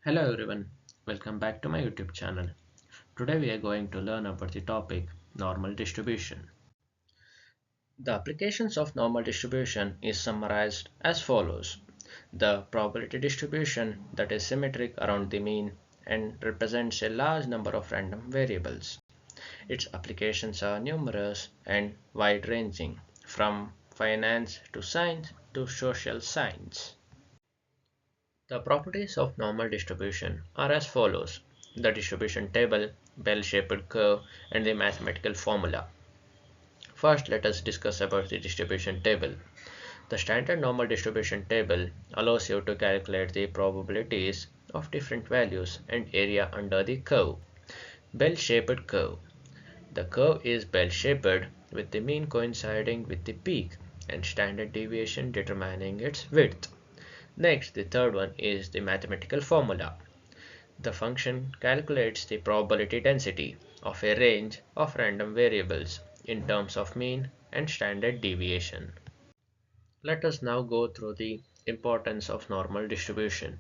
Hello everyone, welcome back to my YouTube channel. Today we are going to learn about the topic normal distribution. The applications of normal distribution is summarized as follows. The probability distribution that is symmetric around the mean and represents a large number of random variables. Its applications are numerous and wide-ranging, from finance to science to social science. The properties of normal distribution are as follows: the distribution table, bell-shaped curve, and the mathematical formula. First, let us discuss about the distribution table. The standard normal distribution table allows you to calculate the probabilities of different values and area under the curve. Bell-shaped curve. The curve is bell-shaped with the mean coinciding with the peak and standard deviation determining its width. Next, the third one is the mathematical formula. The function calculates the probability density of a range of random variables in terms of mean and standard deviation. Let us now go through the importance of normal distribution.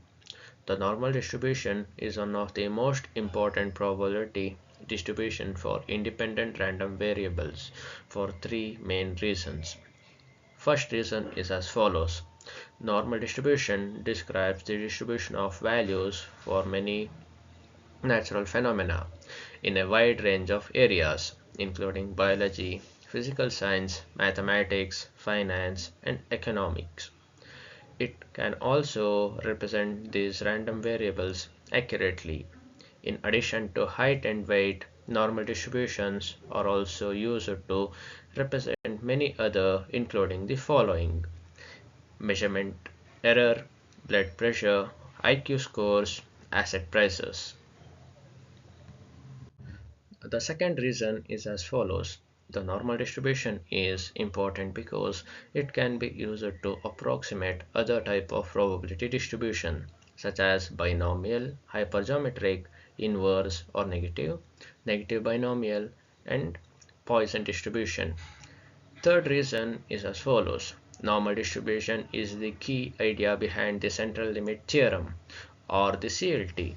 The normal distribution is one of the most important probability distribution for independent random variables for three main reasons. First reason is as follows. Normal distribution describes the distribution of values for many natural phenomena in a wide range of areas, including biology, physical science, mathematics, finance, and economics. It can also represent these random variables accurately. In addition to height and weight, normal distributions are also used to represent many other, including the following: measurement error, blood pressure, IQ scores, asset prices. The second reason is as follows. The normal distribution is important because it can be used to approximate other type of probability distribution such as binomial, hypergeometric, inverse or negative, negative binomial, and Poisson distribution. Third reason is as follows. Normal distribution is the key idea behind the central limit theorem or the CLT,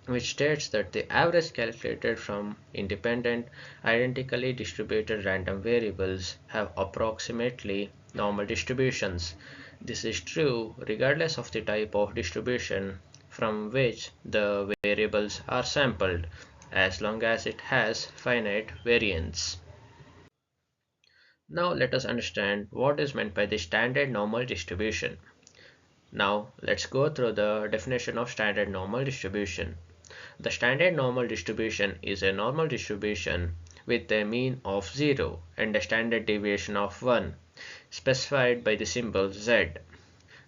which states that the average calculated from independent, identically distributed random variables have approximately normal distributions. This is true regardless of the type of distribution from which the variables are sampled, as long as it has finite variance. Now let us understand what is meant by the standard normal distribution. Now let's go through the definition of standard normal distribution. The standard normal distribution is a normal distribution with a mean of 0 and a standard deviation of 1, specified by the symbol Z.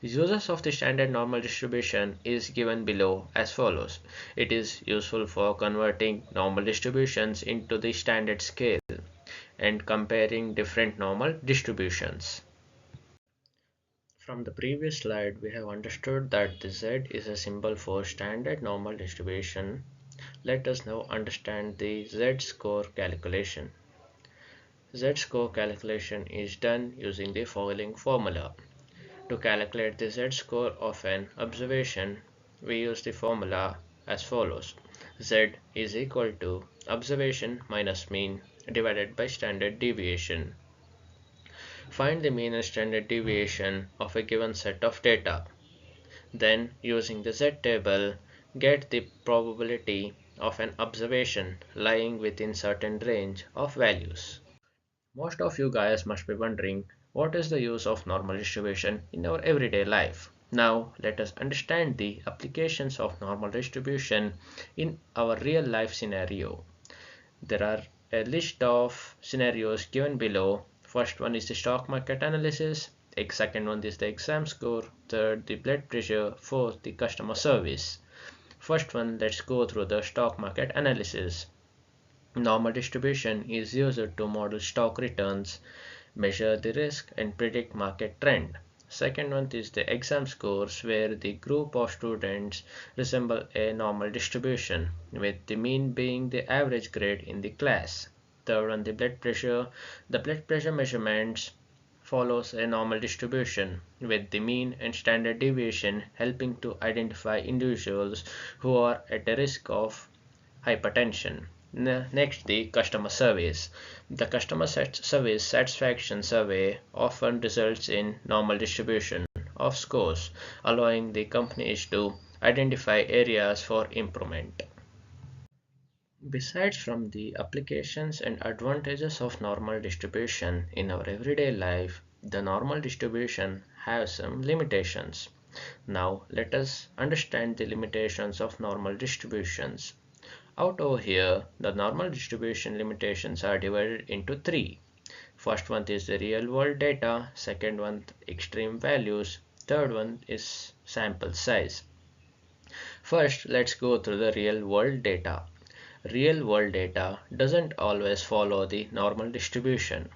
Uses of the standard normal distribution is given below as follows. It is useful for converting normal distributions into the standard scale and comparing different normal distributions. From the previous slide, we have understood that the Z is a symbol for standard normal distribution. Let us now understand the Z-score calculation. Z-score calculation is done using the following formula. To calculate the Z-score of an observation, we use the formula as follows. Z is equal to observation minus mean divided by standard deviation. Find the mean and standard deviation of a given set of data. Then, using the Z-table, get the probability of an observation lying within certain range of values. Most of you guys must be wondering what is the use of normal distribution in our everyday life. Now let us understand the applications of normal distribution in our real life scenario. There are a list of scenarios given below. First one is the stock market analysis, second one is the exam score, third the blood pressure, fourth the customer service. First one, let's go through the stock market analysis. Normal distribution is used to model stock returns, measure the risk and predict market trend. Second one is the exam scores, where the group of students resemble a normal distribution with the mean being the average grade in the class. Third one, the blood pressure. The blood pressure measurements follows a normal distribution, with the mean and standard deviation helping to identify individuals who are at a risk of hypertension. Next, the customer surveys. The customer service satisfaction survey often results in normal distribution of scores, allowing the companies to identify areas for improvement. Besides from the applications and advantages of normal distribution in our everyday life, the normal distribution has some limitations. Now let us understand the limitations of normal distributions. Out over here, the normal distribution limitations are divided into three. First one is the real world data, second one extreme values, third one is sample size. First, let's go through the real world data. Real world data doesn't always follow the normal distribution,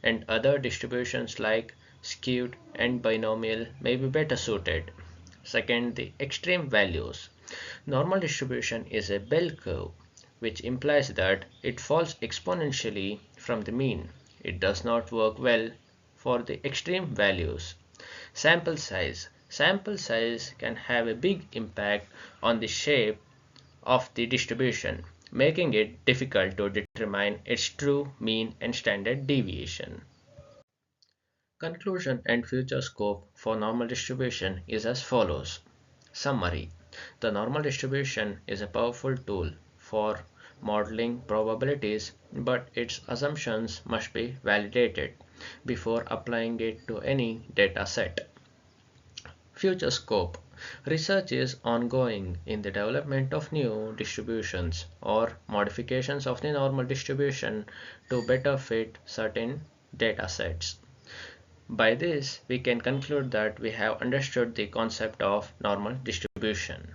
and other distributions like skewed and binomial may be better suited. Second, the extreme values. Normal distribution is a bell curve, which implies that it falls exponentially from the mean. It does not work well for the extreme values. Sample size. Sample size can have a big impact on the shape of the distribution, making it difficult to determine its true mean and standard deviation. Conclusion and future scope for normal distribution is as follows. Summary. The normal distribution is a powerful tool for modeling probabilities, but its assumptions must be validated before applying it to any data set. Future scope. Research is ongoing in the development of new distributions or modifications of the normal distribution to better fit certain data sets. By this, we can conclude that we have understood the concept of normal distribution.